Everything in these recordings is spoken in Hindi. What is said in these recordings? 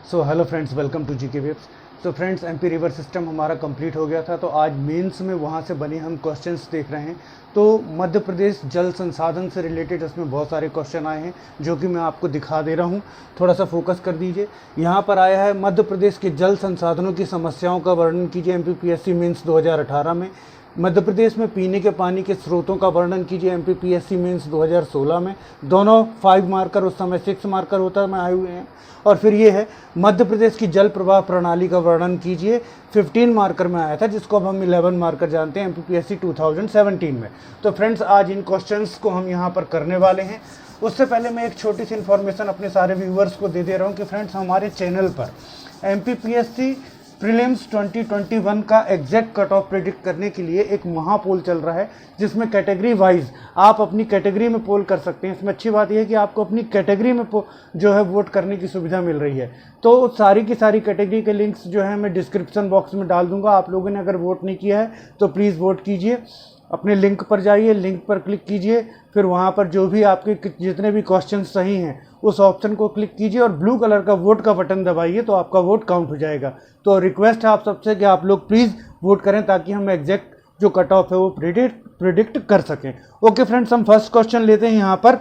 So hello friends, welcome to GK webs. So friends, MP river system हमारा कंप्लीट हो गया था, तो आज मेंस में वहाँ से बने हम क्वेश्चंस देख रहे हैं। तो मध्य प्रदेश जल संसाधन से रिलेटेड इसमें बहुत सारे क्वेश्चन आए हैं जो कि मैं आपको दिखा दे रहा हूँ। थोड़ा सा फोकस कर दीजिए। यहाँ पर आया है मध्य प्रदेश के जल संसाधनों की समस्याओं का वर्णन कीजिए एमपीपीएससी मेंस 2018 में। मध्य प्रदेश में पीने के पानी के स्रोतों का वर्णन कीजिए एमपीपीएससी मेंस 2016 में। दोनों 5 मार्कर, उस समय 6 मार्कर होता में आए हुए हैं। और फिर ये है मध्य प्रदेश की जल प्रवाह प्रणाली का वर्णन कीजिए, 15 मार्कर में आया था, जिसको अब हम 11 मार्कर जानते हैं एमपीपीएससी 2017 में। तो फ्रेंड्स, आज इन क्वेश्चंस को हम यहाँ पर करने वाले हैं। उससे पहले मैं एक छोटी सी इन्फॉर्मेशन अपने सारे व्यूअर्स को दे रहा हूँ कि फ्रेंड्स, हमारे चैनल पर एमपीपीएससी प्रीलिम्स 2021 का एग्जैक्ट कट ऑफ प्रेडिक्ट करने के लिए एक महापोल चल रहा है, जिसमें कैटेगरी वाइज आप अपनी कैटेगरी में पोल कर सकते हैं। इसमें अच्छी बात यह है कि आपको अपनी कैटेगरी में जो है वोट करने की सुविधा मिल रही है। तो सारी की सारी कैटेगरी के लिंक्स जो है मैं डिस्क्रिप्शन बॉक्स में डाल दूंगा। आप लोगों ने अगर वोट नहीं किया है तो प्लीज़ वोट कीजिए। अपने लिंक पर जाइए, लिंक पर क्लिक कीजिए, फिर वहाँ पर जो भी आपके जितने भी क्वेश्चन सही हैं उस ऑप्शन को क्लिक कीजिए और ब्लू कलर का वोट का बटन दबाइए, तो आपका वोट काउंट हो जाएगा। तो रिक्वेस्ट है आप सबसे कि आप लोग प्लीज़ वोट करें ताकि हम एग्जैक्ट जो कट ऑफ है वो प्रिडिक्ट कर सकें। ओके फ्रेंड्स, हम फर्स्ट क्वेश्चन लेते हैं यहाँ पर।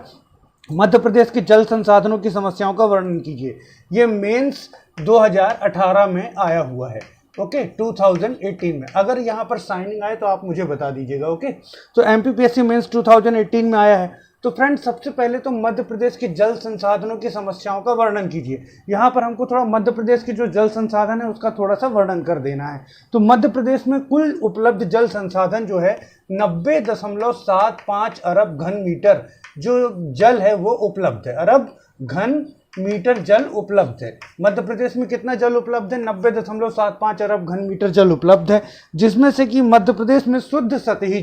मध्य प्रदेश के जल संसाधनों की समस्याओं का वर्णन कीजिए। ये मेंस 2018 में आया हुआ है। ओके, 2018 में। अगर यहाँ पर साइनिंग आए तो आप मुझे बता दीजिएगा। ओके, तो एमपीपीएससी मेंस 2018 में आया है। तो फ्रेंड्स, सबसे पहले तो मध्य प्रदेश के जल संसाधनों की समस्याओं का वर्णन कीजिए। यहाँ पर हमको थोड़ा मध्य प्रदेश के जो जल संसाधन है उसका थोड़ा सा वर्णन कर देना है। तो मध्य प्रदेश में कुल उपलब्ध जल संसाधन जो है 90.75 अरब घन मीटर जो जल है वो उपलब्ध है। अरब घन मीटर जल उपलब्ध है। मध्य प्रदेश में कितना जल उपलब्ध है? 90.75 अरब घन मीटर जल उपलब्ध है, जिसमें से कि मध्य प्रदेश में शुद्ध सतही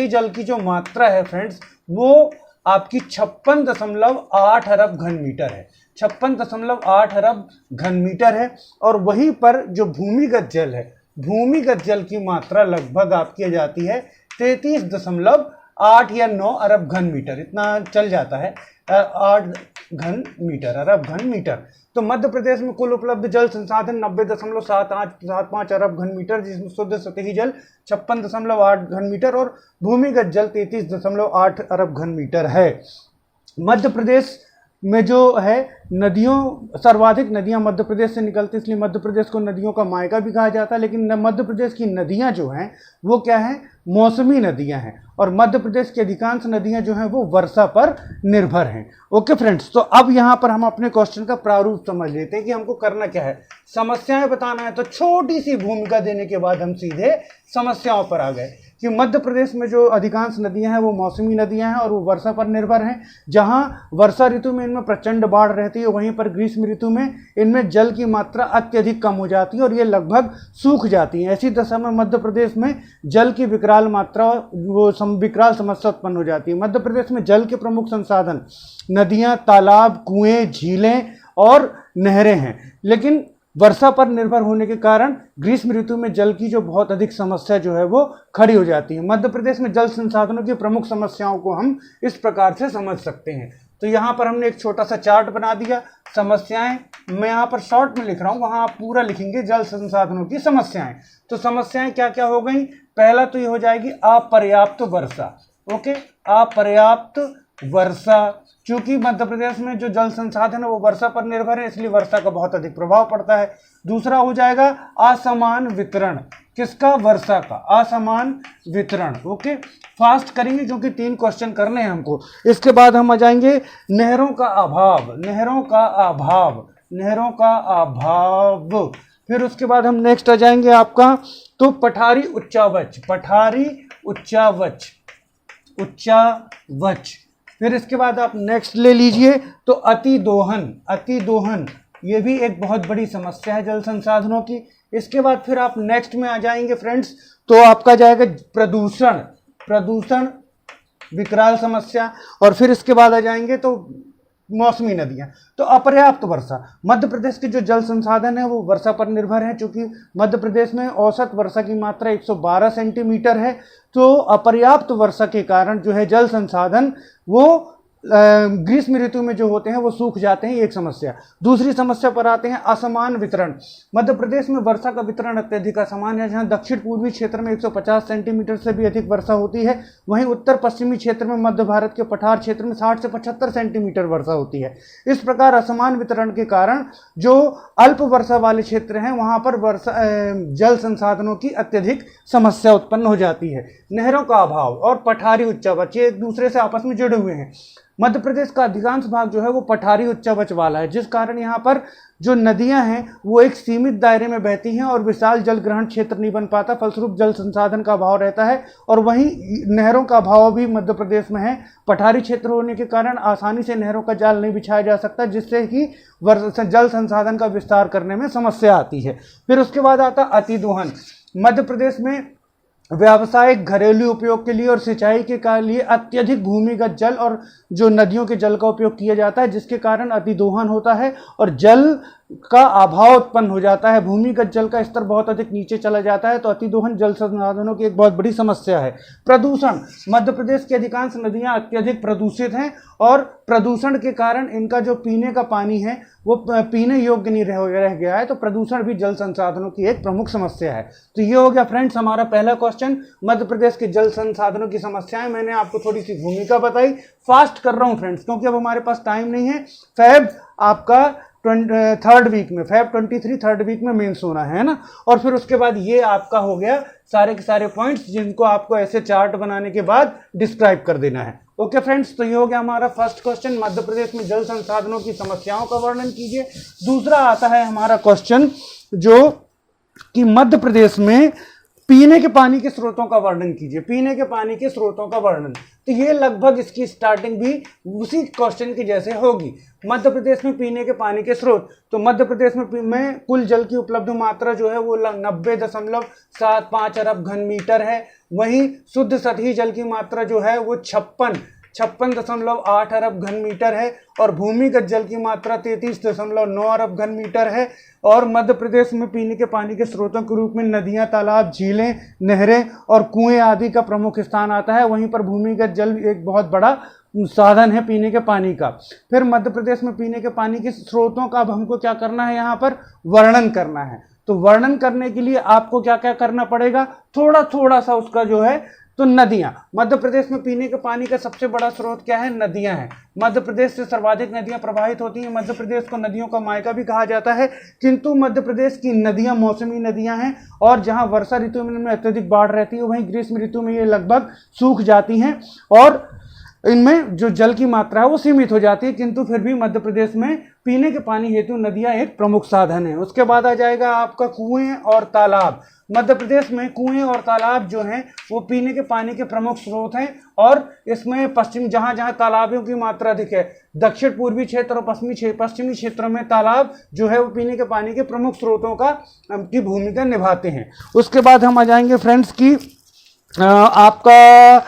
जल की जो मात्रा है फ्रेंड्स, वो आपकी 56.8 अरब घन मीटर है। 56.8 अरब घन मीटर है। और वहीं पर जो भूमिगत जल है, भूमिगत जल की मात्रा लगभग आपकी जाती है 33.8 या 9 अरब घन मीटर, इतना चल जाता है, 8 घन मीटर, अरब घन मीटर। तो मध्य प्रदेश में कुल उपलब्ध जल संसाधन 90.75 अरब घन मीटर, जिसमें शुद्ध सतही जल 56.8 घन मीटर और भूमिगत जल 33.8 अरब घन मीटर है। मध्य प्रदेश में जो है नदियों, सर्वाधिक नदियां मध्य प्रदेश से निकलती, इसलिए मध्य प्रदेश को नदियों का मायका भी कहा जाता है। लेकिन मध्य प्रदेश की नदियां जो हैं वो क्या हैं? मौसमी नदियां हैं। और मध्य प्रदेश की अधिकांश नदियां जो हैं वो वर्षा पर निर्भर हैं। ओके फ्रेंड्स, तो अब यहाँ पर हम अपने क्वेश्चन का प्रारूप समझ लेते हैं कि हमको करना क्या है। समस्याएं बताना है, तो छोटी सी भूमिका देने के बाद हम सीधे समस्याओं पर आ गए कि मध्य प्रदेश में जो अधिकांश नदियां हैं वो मौसमी नदियां हैं और वो वर्षा पर निर्भर हैं। जहां वर्षा ऋतु में इनमें प्रचंड बाढ़ रहती है, वहीं पर ग्रीष्म ऋतु में इनमें जल की मात्रा अत्यधिक कम हो जाती है और ये लगभग सूख जाती है। ऐसी दशा में मध्य प्रदेश में जल की विकराल मात्रा, वो विकराल समस्या उत्पन्न हो जाती है। मध्य प्रदेश में जल के प्रमुख संसाधन नदियां, तालाब, कुएं, झीलें और नहरें हैं। लेकिन वर्षा पर निर्भर होने के कारण ग्रीष्म ऋतु में जल की जो बहुत अधिक समस्या जो है वो खड़ी हो जाती है। मध्य प्रदेश में जल संसाधनों की प्रमुख समस्याओं को हम इस प्रकार से समझ सकते हैं। तो यहाँ पर हमने एक छोटा सा चार्ट बना दिया। समस्याएं मैं यहाँ पर शॉर्ट में लिख रहा हूँ, वहाँ आप पूरा लिखेंगे जल संसाधनों की समस्याएं। तो समस्याएं क्या क्या हो गई? पहला तो ये हो जाएगी अपर्याप्त वर्षा। ओके, अपर्याप्त वर्षा। चूंकि मध्य प्रदेश में जो जल संसाधन है वो वर्षा पर निर्भर है, इसलिए वर्षा का बहुत अधिक प्रभाव पड़ता है। दूसरा हो जाएगा असमान वितरण। किसका? वर्षा का असमान वितरण। ओके, फास्ट करेंगे क्योंकि 3 क्वेश्चन करने हैं हमको। इसके बाद हम आ जाएंगे नहरों का अभाव। फिर उसके बाद हम नेक्स्ट आ जाएंगे आपका तो पठारी उच्चावच। फिर इसके बाद आप नेक्स्ट ले लीजिए तो अतिदोहन, ये भी एक बहुत बड़ी समस्या है जल संसाधनों की। इसके बाद फिर आप नेक्स्ट में आ जाएंगे फ्रेंड्स, तो आपका जाएगा प्रदूषण विकराल समस्या। और फिर इसके बाद आ जाएंगे तो मौसमी नदियां। तो अपर्याप्त वर्षा, मध्य प्रदेश के जो जल संसाधन है वो वर्षा पर निर्भर है। चूंकि मध्य प्रदेश में औसत वर्षा की मात्रा 112 सेंटीमीटर है, तो अपर्याप्त वर्षा के कारण जो है जल संसाधन वो ग्रीष्म ऋतु में जो होते हैं वो सूख जाते हैं, एक समस्या। दूसरी समस्या पर आते हैं असमान वितरण। मध्य प्रदेश में वर्षा का वितरण अत्यधिक असमान है, जहां दक्षिण पूर्वी क्षेत्र में 150 सेंटीमीटर से भी अधिक वर्षा होती है, वहीं उत्तर पश्चिमी क्षेत्र में मध्य भारत के पठार क्षेत्र में 60 से 75 सेंटीमीटर वर्षा होती है। इस प्रकार असमान वितरण के कारण जो अल्प वर्षा वाले क्षेत्र हैं वहां पर वर्षा जल संसाधनों की अत्यधिक समस्या उत्पन्न हो जाती है। नहरों का अभाव और पठारी उच्चावच ये एक दूसरे से आपस में जुड़े हुए हैं। मध्य प्रदेश का अधिकांश भाग जो है वो पठारी उच्चावच वाला है, जिस कारण यहाँ पर जो नदियां हैं वो एक सीमित दायरे में बहती हैं और विशाल जल ग्रहण क्षेत्र नहीं बन पाता, फलस्वरूप जल संसाधन का अभाव रहता है। और वहीं नहरों का अभाव भी मध्य प्रदेश में है। पठारी क्षेत्र होने के कारण आसानी से नहरों का जाल नहीं बिछाया जा सकता, जिससे कि जल संसाधन का विस्तार करने में समस्या आती है। फिर उसके बाद आता अतिदोहन। मध्य प्रदेश में व्यावसायिक घरेलू उपयोग के लिए और सिंचाई के लिए अत्यधिक भूमिगत जल और जो नदियों के जल का उपयोग किया जाता है, जिसके कारण अतिदोहन होता है और जल का अभाव उत्पन्न हो जाता है। भूमिगत जल का स्तर बहुत अधिक नीचे चला जाता है, तो अतिदोहन जल संसाधनों की एक बहुत बड़ी समस्या है। प्रदूषण। मध्य प्रदेश की अधिकांश नदियां अत्यधिक प्रदूषित हैं और प्रदूषण के कारण इनका जो पीने का पानी है वो पीने योग्य नहीं रह गया है, तो प्रदूषण भी जल संसाधनों की एक प्रमुख समस्या है। तो ये हो गया फ्रेंड्स हमारा पहला क्वेश्चन, मध्य प्रदेश के जल संसाधनों की समस्याएं। मैंने आपको थोड़ी सी भूमिका बताई। फास्ट कर रहा हूं फ्रेंड्स क्योंकि अब हमारे पास टाइम नहीं है। फैब आपका थर्ड वीक में, फैब 23 थर्ड वीक में मेंस होना है ना। और फिर उसके बाद ये आपका हो गया सारे के सारे पॉइंट्स जिनको आपको ऐसे चार्ट बनाने के बाद डिस्क्राइब कर देना है। ओके फ्रेंड्स, तो ये हो गया हमारा फर्स्ट क्वेश्चन, मध्य प्रदेश में जल संसाधनों की समस्याओं का वर्णन कीजिए। दूसरा आता है हमारा क्वेश्चन जो कि मध्य प्रदेश में पीने के पानी के स्रोतों का वर्णन कीजिए। पीने के पानी के स्रोतों का वर्णन, तो ये लगभग इसकी स्टार्टिंग भी उसी क्वेश्चन के जैसे होगी। मध्य प्रदेश में पीने के पानी के स्रोत, तो मध्य प्रदेश में कुल जल की उपलब्ध मात्रा जो है वो 90.75 अरब घन मीटर है। वहीं शुद्ध सतही जल की मात्रा जो है वो 56.8 अरब घन मीटर है और भूमिगत जल की मात्रा 33.9 अरब घन मीटर है। और मध्य प्रदेश में पीने के पानी के स्रोतों के रूप में नदियां, तालाब, झीलें, नहरें और कुएं आदि का प्रमुख स्थान आता है। वहीं पर भूमिगत जल एक बहुत बड़ा साधन है पीने के पानी का। फिर मध्य प्रदेश में पीने के पानी के स्रोतों का अब हमको क्या करना है, यहाँ पर वर्णन करना है। तो वर्णन करने के लिए आपको क्या क्या करना पड़ेगा, थोड़ा सा उसका जो है, तो नदियां। मध्य प्रदेश में पीने के पानी का सबसे बड़ा स्रोत क्या है, नदियां हैं। मध्य प्रदेश से सर्वाधिक नदियां प्रवाहित होती हैं। मध्य प्रदेश को नदियों का मायका भी कहा जाता है, किंतु मध्य प्रदेश की नदियां मौसमी नदियां हैं और जहां वर्षा ऋतु में अत्यधिक बाढ़ रहती है, वहीं ग्रीष्म ऋतु में ये लगभग सूख जाती हैं और इनमें जो जल की मात्रा है वो सीमित हो जाती है, किंतु फिर भी मध्य प्रदेश में पीने के पानी हेतु नदियां एक प्रमुख साधन है। उसके बाद आ जाएगा आपका कुएं और तालाब। मध्य प्रदेश में कुएं और तालाब जो हैं वो पीने के पानी के प्रमुख स्रोत हैं और इसमें जहां जहां तालाबों की मात्रा अधिक है, दक्षिण पूर्वी क्षेत्र और पश्चिमी क्षेत्रों में तालाब जो है वो पीने के पानी के प्रमुख स्रोतों की भूमिका निभाते हैं। उसके बाद हम आ जाएंगे फ्रेंड्स की आपका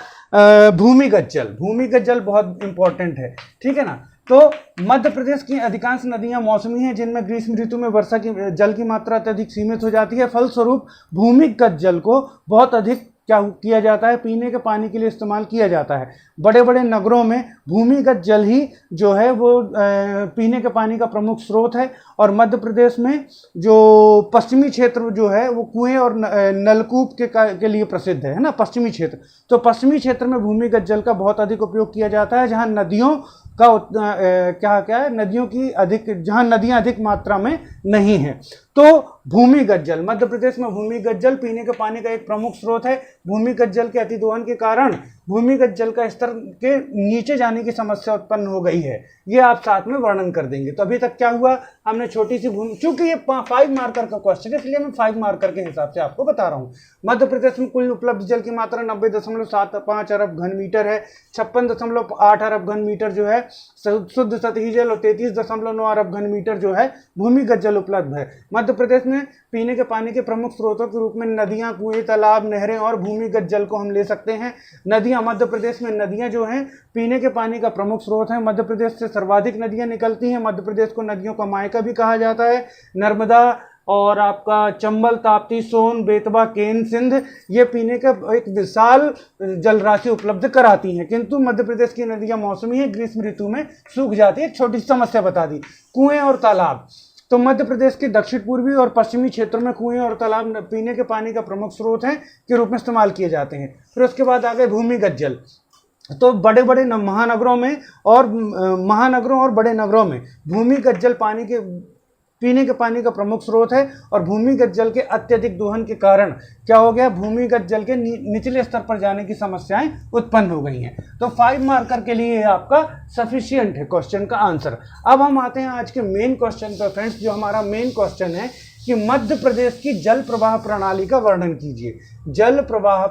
भूमिगत जल। भूमिगत जल बहुत इंपॉर्टेंट है, ठीक है ना। तो मध्य प्रदेश की अधिकांश नदियां मौसमी हैं, जिनमें ग्रीष्म ऋतु में वर्षा की जल की मात्रा अत्यधिक सीमित हो जाती है। फलस्वरूप भूमिगत जल को बहुत अधिक क्या किया जाता है, पीने के पानी के लिए इस्तेमाल किया जाता है। बड़े बड़े नगरों में भूमिगत जल ही जो है वो पीने के पानी का प्रमुख स्रोत है। और मध्य प्रदेश में जो पश्चिमी क्षेत्र जो है वो कुएं और नलकूप के लिए प्रसिद्ध है ना, पश्चिमी क्षेत्र। तो पश्चिमी क्षेत्र में भूमिगत जल का बहुत अधिक उपयोग किया जाता है, जहाँ नदियों का क्या है, नदियों की जहाँ नदियाँ अधिक मात्रा में नहीं है। तो भूमिगत जल, मध्य प्रदेश में भूमिगत जल पीने के पानी का एक प्रमुख स्रोत है। भूमिगत जल के अतिदोहन के कारण भूमिगत जल का स्तर के नीचे जाने की समस्या उत्पन्न हो गई है। ये आप साथ में वर्णन कर देंगे। तो अभी तक क्या हुआ, हमने छोटी सी चूंकि ये 5 मार्कर का क्वेश्चन है इसलिए मैं 5 मार्कर के हिसाब से आपको बता रहा हूँ। मध्य प्रदेश में कुल उपलब्ध जल की मात्रा 90.75 अरब घन मीटर है। 56.8 अरब घन मीटर जो है शुद्ध सतही जल और 33.9 अरब घन मीटर जो है भूमिगत जल उपलब्ध है। मध्य प्रदेश में पीने के पानी के प्रमुख स्रोतों के रूप में नदियां, कुएं, तालाब, नहरें और भूमिगत जल को हम ले सकते हैं। नदियां, मध्य प्रदेश में नदियां जो हैं पीने के पानी का प्रमुख स्रोत हैं। मध्य प्रदेश से सर्वाधिक नदियां निकलती हैं। मध्य प्रदेश को नदियों का मायका भी कहा जाता है। नर्मदा, और आपका चंबल, ताप्ती, सोन, बेतवा, केन, सिंध ये पीने का एक विशाल जल राशि उपलब्ध कराती हैं। किंतु मध्य प्रदेश की नदियां मौसमी है, ग्रीष्म ऋतु में सूख जाती है। एक छोटी सी समस्या बता दी। कुएं और तालाब, तो मध्य प्रदेश के दक्षिण पूर्वी और पश्चिमी क्षेत्रों में कुएं और तालाब पीने के पानी का प्रमुख स्रोत हैं के रूप में इस्तेमाल किए जाते हैं। फिर उसके बाद आ गए भूमिगत जल। तो बड़े बड़े महानगरों और बड़े नगरों में भूमिगत जल पीने के पानी का प्रमुख स्रोत है। और भूमिगत जल के अत्यधिक दोहन के कारण क्या हो गया, भूमिगत जल के निचले स्तर पर जाने की समस्याएं उत्पन्न हो गई हैं। तो 5 मार्कर के लिए आपका सफिशिएंट है क्वेश्चन का आंसर। अब हम आते हैं आज के मेन क्वेश्चन पर फ्रेंड्स। जो हमारा मेन क्वेश्चन है कि मध्य प्रदेश की जल प्रवाह प्रणाली का वर्णन कीजिए। जल प्रवाह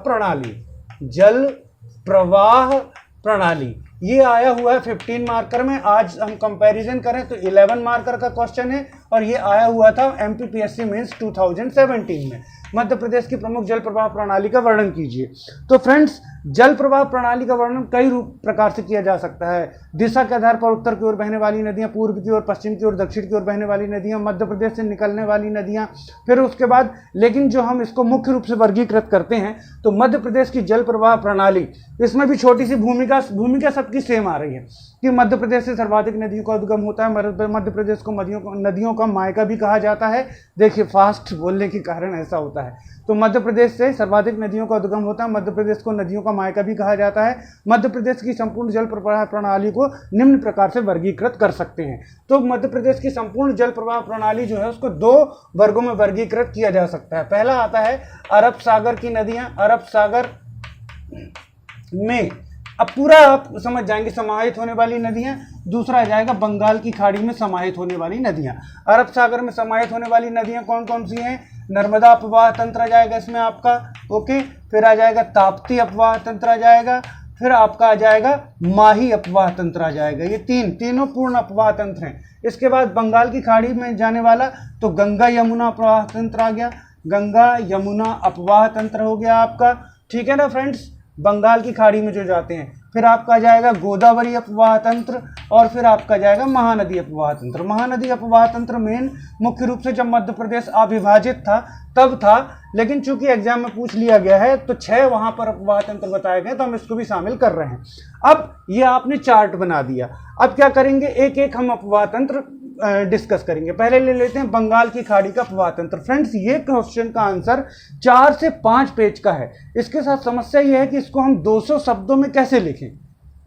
प्रणाली ये आया हुआ है 15 मार्कर में। आज हम कंपैरिजन करें तो 11 मार्कर का क्वेश्चन है और ये आया हुआ था एमपीपीएससी मेंस 2017 में। मध्य प्रदेश की प्रमुख जल प्रवाह प्रणाली का वर्णन कीजिए। तो फ्रेंड्स, जल प्रवाह प्रणाली का वर्णन कई प्रकार से किया जा सकता है। दिशा के आधार पर उत्तर की ओर बहने वाली नदियां, पूर्व की ओर, पश्चिम की ओर, दक्षिण की ओर बहने वाली नदियां, मध्य प्रदेश से निकलने वाली नदियां। फिर उसके बाद लेकिन जो हम इसको मुख्य रूप से वर्गीकृत करते हैं तो मध्य प्रदेश की जल प्रवाह प्रणाली, इसमें भी छोटी सी भूमिका सबकी सेम आ रही है कि मध्य प्रदेश से सर्वाधिक नदियों का उद्गम होता है। मध्य प्रदेश को नदियों का मायका भी कहा जाता है। देखिए, फास्ट बोलने के कारण ऐसा होता है। तो मध्य प्रदेश से सर्वाधिक नदियों का उद्गम होता है। मध्य प्रदेश को नदियों का मायका भी कहा जाता है। मध्य प्रदेश की संपूर्ण जल प्रवाह प्रणाली को निम्न प्रकार से वर्गीकृत कर सकते हैं। तो मध्य प्रदेश की संपूर्ण जल प्रवाह प्रणाली जो है उसको 2 वर्गों में वर्गीकृत किया जा सकता है। पहला आता है अरब सागर की नदियां। अरब सागर में अब पूरा आप समझ जाएंगे समाहित होने वाली नदियां। दूसरा आ जाएगा बंगाल की खाड़ी में समाहित होने वाली नदियां। अरब सागर में समाहित होने वाली नदियां कौन कौन सी हैं? नर्मदा अपवाह तंत्र आ जाएगा इसमें आपका, ओके। फिर आ जाएगा ताप्ती अपवाह तंत्र आ जाएगा। फिर आपका आ जाएगा माही अपवाह तंत्र आ जाएगा। ये तीनों पूर्ण अपवाह तंत्र हैं। इसके बाद बंगाल की खाड़ी में जाने वाला तो गंगा यमुना अपवाह तंत्र आ गया। गंगा यमुना अपवाह तंत्र हो गया आपका, ठीक है ना फ्रेंड्स, बंगाल की खाड़ी में जो जाते हैं। फिर आपका आ जाएगा गोदावरी अपवाह तंत्र और फिर आपका जाएगा महानदी अपवाह तंत्र। महानदी अपवाह तंत्र मेन मुख्य रूप से जब मध्य प्रदेश अविभाजित था तब था, लेकिन चूंकि एग्जाम में पूछ लिया गया है तो 6 वहां पर अपवाह तंत्र बताए गए तो हम इसको भी शामिल कर रहे हैं। अब ये आपने चार्ट बना दिया। अब क्या करेंगे, एक एक हम अपवाह तंत्र डिस्कस करेंगे। पहले ले लेते हैं बंगाल की खाड़ी का अपवाह तंत्र। फ्रेंड्स, ये क्वेश्चन का आंसर 4 से 5 पेज का है। इसके साथ समस्या ये है कि इसको हम 200 शब्दों में कैसे लिखें।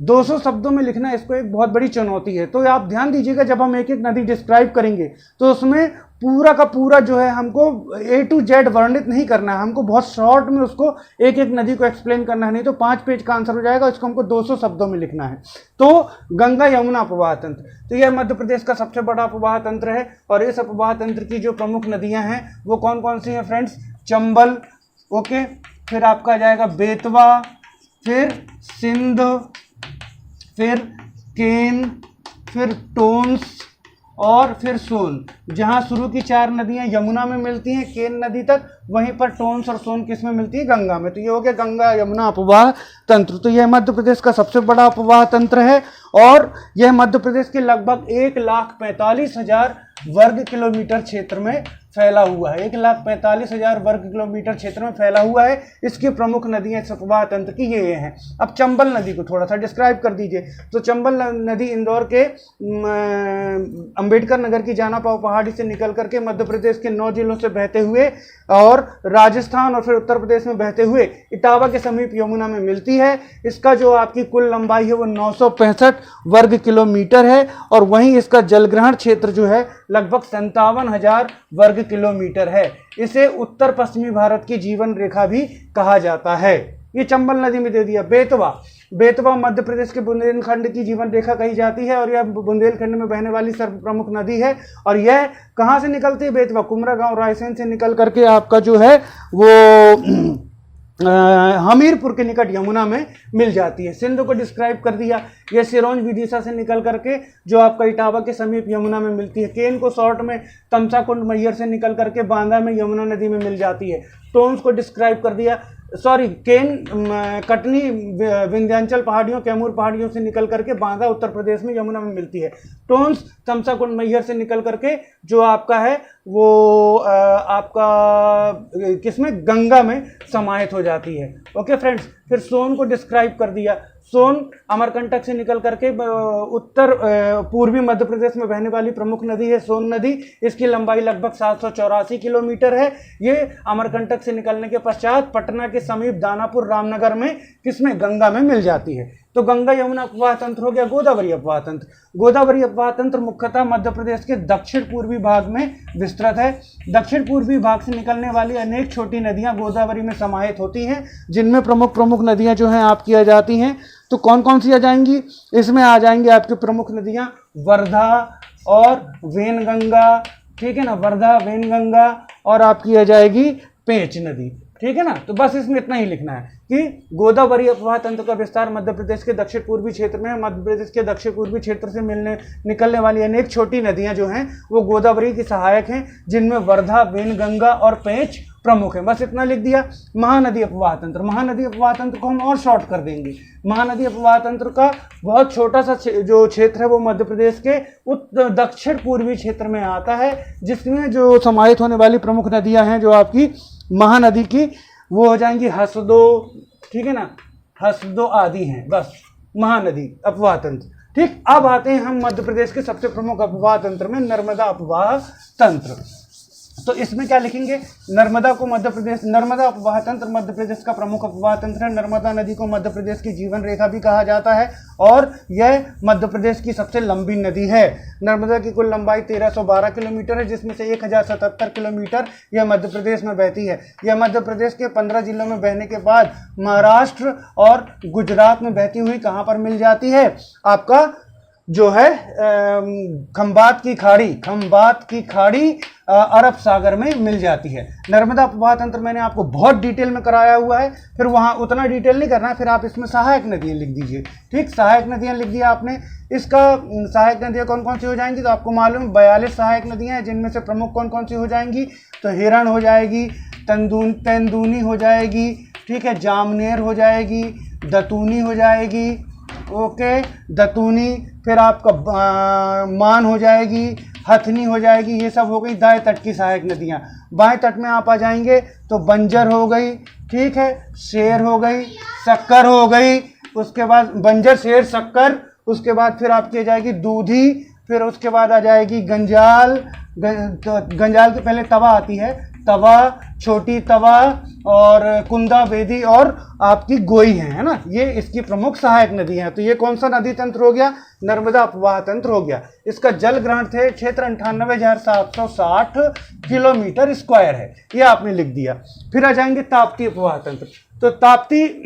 200 शब्दों में लिखना इसको एक बहुत बड़ी चुनौती है। तो आप ध्यान दीजिएगा, जब हम एक एक नदी डिस्क्राइब करेंगे तो उसमें पूरा का पूरा जो है हमको A to Z वर्णित नहीं करना है, हमको बहुत शॉर्ट में उसको एक एक नदी को एक्सप्लेन करना है। नहीं तो 5 पेज का आंसर हो जाएगा, इसको हमको 200 शब्दों में लिखना है। तो गंगा यमुना अपवाह तंत्र, तो यह मध्य प्रदेश का सबसे बड़ा अपवाह तंत्र है। और इस अपवाह तंत्र की जो प्रमुख नदियां हैं वो कौन कौन सी हैं फ्रेंड्स? चंबल, ओके, फिर आपका आ जाएगा बेतवा, फिर सिंध, फिर केन, फिर टोंस और फिर सोन। जहां शुरू की 4 नदियां यमुना में मिलती हैं केन नदी तक, वहीं पर टोंस और सोन किस में मिलती है? गंगा में। तो ये हो गया गंगा यमुना अपवाह तंत्र। तो यह मध्य प्रदेश का सबसे बड़ा अपवाह तंत्र है और यह मध्य प्रदेश के लगभग 1,45,000 वर्ग किलोमीटर क्षेत्र में फैला हुआ है। 1,45,000 वर्ग किलोमीटर क्षेत्र में फैला हुआ है। इसकी प्रमुख नदियां इस अपवाह तंत्र की ये हैं। अब चंबल नदी को थोड़ा सा डिस्क्राइब कर दीजिए। तो चंबल नदी इंदौर के अंबेडकर नगर की जानापाव पहाड़ी से निकल करके मध्य प्रदेश के 9 जिलों से बहते हुए और राजस्थान और फिर उत्तर प्रदेश में बहते हुए इटावा के समीप यमुना में मिलती है। इसका जो आपकी कुल लंबाई है वो 965 वर्ग किलोमीटर है और वहीं इसका जलग्रहण क्षेत्र जो है लगभग 57,000 वर्ग किलोमीटर है। इसे उत्तर पश्चिमी भारत की जीवन रेखा भी कहा जाता है। ये चंबल नदी में दे दिया। बेतवा मध्य प्रदेश के बुंदेलखंड की जीवन रेखा कही जाती है और यह बुंदेलखंड में बहने वाली सर्व प्रमुख नदी है। और यह कहाँ से निकलती है? बेतवा कुमरा गांव रायसेन से निकल करके आपका जो है वो हमीरपुर के निकट यमुना में मिल जाती है। सिंध को डिस्क्राइब कर दिया। यह सिरोंज विदिशा से निकल करके जो आपका इटावा के समीप यमुना में मिलती है। केन को शॉर्ट में तमसा कुंड मैयर से निकल करके बांदा में यमुना नदी में मिल जाती है। टोंस को डिस्क्राइब कर दिया। कटनी विंध्याचल पहाड़ियों, कैमूर पहाड़ियों से निकल करके बांदा उत्तर प्रदेश में यमुना में मिलती है। टोंस तमसाकुंड मैहर से निकल करके जो आपका है वो आपका किसमें, गंगा में समाहित हो जाती है। ओके फ्रेंड्स, फिर सोन को डिस्क्राइब कर दिया। सोन अमरकंटक से निकल करके उत्तर पूर्वी मध्य प्रदेश में बहने वाली प्रमुख नदी है सोन नदी। इसकी लंबाई लगभग 784 किलोमीटर है। ये अमरकंटक से निकलने के पश्चात पटना के समीप दानापुर रामनगर में किसमें, गंगा में मिल जाती है। तो गंगा यमुना अपवाह तंत्र हो गया गोदावरी अपवाह तंत्र। गोदावरी अपवाह तंत्र मुख्यतः मध्य प्रदेश के दक्षिण पूर्वी भाग में विस्तृत है। दक्षिण पूर्वी भाग से निकलने वाली अनेक छोटी नदियां गोदावरी में समाहित होती हैं, जिनमें प्रमुख प्रमुख नदियां जो हैं आपकी आ जाती हैं। तो कौन कौन सी आ जाएंगी, इसमें आ जाएंगी आपकी प्रमुख नदियां वर्धा और वेनगंगा, ठीक है ना, वर्धा वेनगंगा, और आपकी आ जाएगी पेंच नदी, ठीक है ना। तो बस इसमें इतना ही लिखना है कि गोदावरी अपवाह तंत्र का विस्तार मध्य प्रदेश के दक्षिण पूर्वी क्षेत्र में है। मध्य प्रदेश के दक्षिण पूर्वी क्षेत्र से निकलने वाली अनेक छोटी नदियां जो हैं वो गोदावरी की सहायक हैं, जिनमें वर्धा, वेनगंगा और पेंच प्रमुख है। बस इतना लिख दिया। महानदी अपवाह तंत्र, महानदी अपवाह तंत्र को हम और शॉर्ट कर देंगे। महानदी अपवाह तंत्र का बहुत छोटा सा जो क्षेत्र है वो मध्य प्रदेश के दक्षिण पूर्वी क्षेत्र में आता है, जिसमें जो समाहित होने वाली प्रमुख नदियां हैं जो आपकी महानदी की वो हो जाएंगी हसदो, ठीक है ना, हसदो आदि हैं। बस महानदी अपवाह तंत्र, ठीक। अब आते हैं हम मध्य प्रदेश के सबसे प्रमुख अपवाह तंत्र में, नर्मदा अपवाह तंत्र। तो इसमें क्या लिखेंगे, नर्मदा को मध्य प्रदेश, नर्मदा अपवाह तंत्र मध्य प्रदेश का प्रमुख अपवाह तंत्र है। नर्मदा नदी को मध्य प्रदेश की जीवन रेखा भी कहा जाता है और यह मध्य प्रदेश की सबसे लंबी नदी है। नर्मदा की कुल लंबाई 1312 किलोमीटर है, जिसमें से 1077 किलोमीटर यह मध्य प्रदेश में बहती है। यह मध्य प्रदेश के 15 जिलों में बहने के बाद महाराष्ट्र और गुजरात में बहती हुई कहाँ पर मिल जाती है, आपका जो है खंबात की खाड़ी अरब सागर में मिल जाती है। नर्मदा अपवाह तंत्र मैंने आपको बहुत डिटेल में कराया हुआ है, फिर वहाँ उतना डिटेल नहीं करना है, फिर आप इसमें सहायक नदियाँ लिख दीजिए, ठीक। सहायक नदियाँ लिख दिया आपने। इसका सहायक नदियाँ कौन कौन सी हो जाएंगी, तो आपको मालूम 42 सहायक नदियाँ हैं, जिनमें से प्रमुख कौन कौन सी हो जाएंगी, तो हिरण हो जाएगी, तेंदुनी हो जाएगी, ठीक है, जामनेर हो जाएगी, दतूनी हो जाएगी, ओके, दतूनी, फिर आपका मान हो जाएगी, हथनी हो जाएगी। ये सब हो गई दाएं तट की सहायक नदियाँ। बाएं तट में आप आ जाएंगे तो बंजर हो गई, ठीक है, शेर हो गई, शक्कर हो गई, उसके बाद बंजर, शेर, शक्कर, उसके बाद फिर आपकी आ जाएगी दूधी, फिर उसके बाद आ जाएगी गंजाल। गंजाल के पहले तवा आती है, तवा, छोटी तवा और कुंदा, बेदी और आपकी गोई है ना, ये इसकी प्रमुख सहायक नदी हैं। तो ये कौन सा नदी तंत्र हो गया, नर्मदा अपवाह तंत्र हो गया। इसका जल ग्रहण क्षेत्र 98,760 किलोमीटर स्क्वायर है, ये आपने लिख दिया। फिर आ जाएंगे ताप्ती अपवाह तंत्र। तो ताप्ती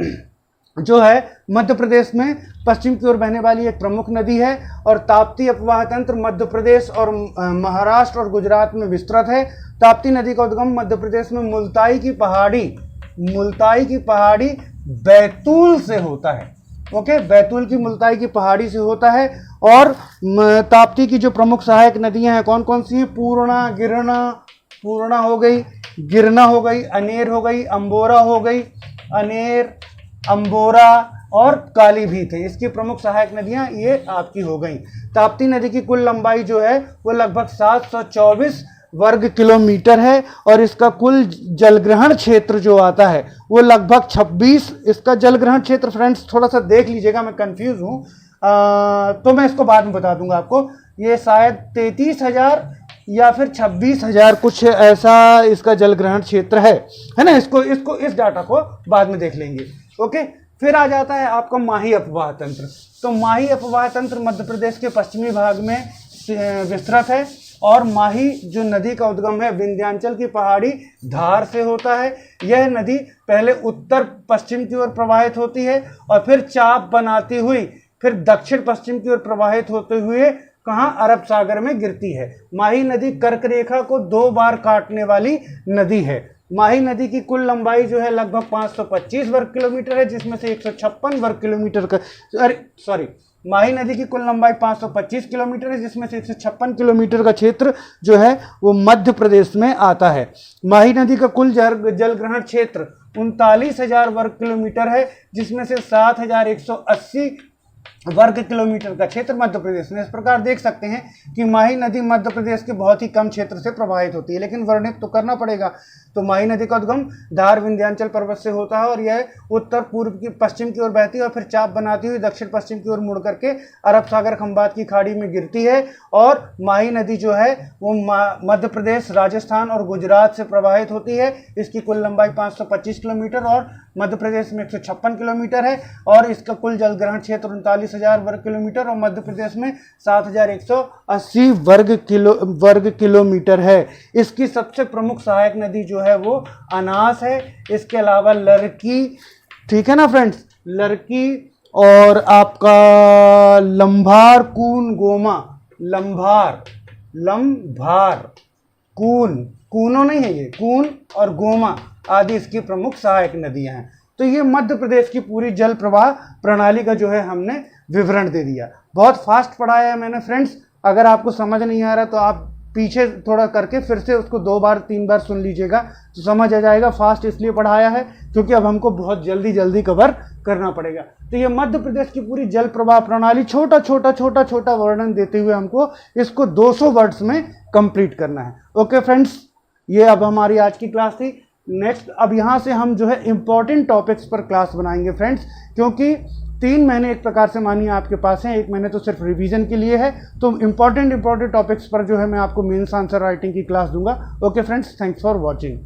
जो है मध्य प्रदेश में पश्चिम की ओर बहने वाली एक प्रमुख नदी है और ताप्ती अपवाह तंत्र मध्य प्रदेश और महाराष्ट्र और गुजरात में विस्तृत है। ताप्ती नदी का उद्गम मध्य प्रदेश में मुल्ताई की पहाड़ी बैतूल से होता है, ओके, बैतूल की मुल्ताई की पहाड़ी से होता है। और ताप्ती की जो प्रमुख सहायक नदियां हैं कौन कौन सी हैं, पूर्णा हो गई, गिरना हो गई, अनेर हो गई, अंबोरा हो गई, अनेर, अंबोरा और कालीभीत है। इसकी प्रमुख सहायक नदियां ये आपकी हो गई। ताप्ती नदी की कुल लंबाई जो है वो लगभग 724 वर्ग किलोमीटर है और इसका कुल जलग्रहण क्षेत्र जो आता है वो लगभग 26, इसका जलग्रहण क्षेत्र फ्रेंड्स थोड़ा सा देख लीजिएगा, मैं कंफ्यूज हूँ, तो मैं इसको बाद में बता दूंगा आपको। ये शायद 33,000 या फिर 26,000 कुछ ऐसा इसका जलग्रहण क्षेत्र है ना। इसको इस डाटा को बाद में देख लेंगे, ओके। फिर आ जाता है आपका माही अपवाह तंत्र। तो माही अपवाह तंत्र मध्य प्रदेश के पश्चिमी भाग में विस्तृत है और माही जो नदी का उद्गम है विंध्याचल की पहाड़ी धार से होता है। यह नदी पहले उत्तर पश्चिम की ओर प्रवाहित होती है और फिर चाप बनाती हुई फिर दक्षिण पश्चिम की ओर प्रवाहित होते हुए कहाँ, अरब सागर में गिरती है। माही नदी कर्क रेखा को 2 बार काटने वाली नदी है। माही नदी की कुल लंबाई जो है लगभग 525 वर्ग किलोमीटर है, जिसमें से 156 वर्ग किलोमीटर का माही नदी की कुल लंबाई 525 किलोमीटर है, जिसमें से 156 किलोमीटर का क्षेत्र जो है वो मध्य प्रदेश में आता है। माही नदी का कुल जलग्रहण क्षेत्र 39,000 वर्ग किलोमीटर है, जिसमें से 7,180 वर्ग किलोमीटर का क्षेत्र मध्य प्रदेश में। इस प्रकार देख सकते हैं कि माही नदी मध्य प्रदेश के बहुत ही कम क्षेत्र से प्रवाहित होती है, लेकिन वर्णित तो करना पड़ेगा। तो माही नदी का उद्गम धार विंध्याचल पर्वत से होता है और यह उत्तर पूर्व की पश्चिम की ओर बहती है और फिर चाप बनाती हुई दक्षिण पश्चिम की ओर मुड़ करके अरब सागर खंबात की खाड़ी में गिरती है। और माही नदी जो है वो मध्य प्रदेश, राजस्थान और गुजरात से प्रवाहित होती है। इसकी कुल लंबाई 525 किलोमीटर और मध्य प्रदेश में 156 किलोमीटर है और इसका कुल जलग्रहण क्षेत्र 39,000 वर्ग किलोमीटर और मध्य प्रदेश में 7,180 वर्ग किलोमीटर है। इसकी सबसे प्रमुख सहायक नदी जो है वो अनास है। इसके अलावा लड़की, ठीक है ना फ्रेंड्स, लड़की और आपका लंभार, कून, गोमा, लंभार, कूनो नहीं है ये, कून और गोमा आदि इसकी प्रमुख सहायक नदियां हैं। तो ये मध्य प्रदेश की पूरी जल प्रवाह प्रणाली का जो है हमने विवरण दे दिया। बहुत फास्ट पढ़ाया है मैंने फ्रेंड्स, अगर आपको समझ नहीं आ रहा तो आप पीछे थोड़ा करके फिर से उसको 2 बार 3 बार सुन लीजिएगा तो समझ आ जाएगा। फास्ट इसलिए पढ़ाया है क्योंकि अब हमको बहुत जल्दी कवर करना पड़ेगा। तो ये मध्य प्रदेश की पूरी जल प्रवाह प्रणाली छोटा वर्णन देते हुए हमको इसको 200 वर्ड्स में कंप्लीट करना है। ओके फ्रेंड्स, ये अब हमारी आज की क्लास थी। नेक्स्ट अब यहाँ से हम जो है इंपॉर्टेंट टॉपिक्स पर क्लास बनाएंगे फ्रेंड्स, क्योंकि 3 महीने एक प्रकार से मानिए आपके पास हैं, 1 महीने तो सिर्फ रिवीजन के लिए है। तो इंपॉर्टेंट टॉपिक्स पर जो है मैं आपको मेंस आंसर राइटिंग की क्लास दूंगा। Okay friends, thanks for watching.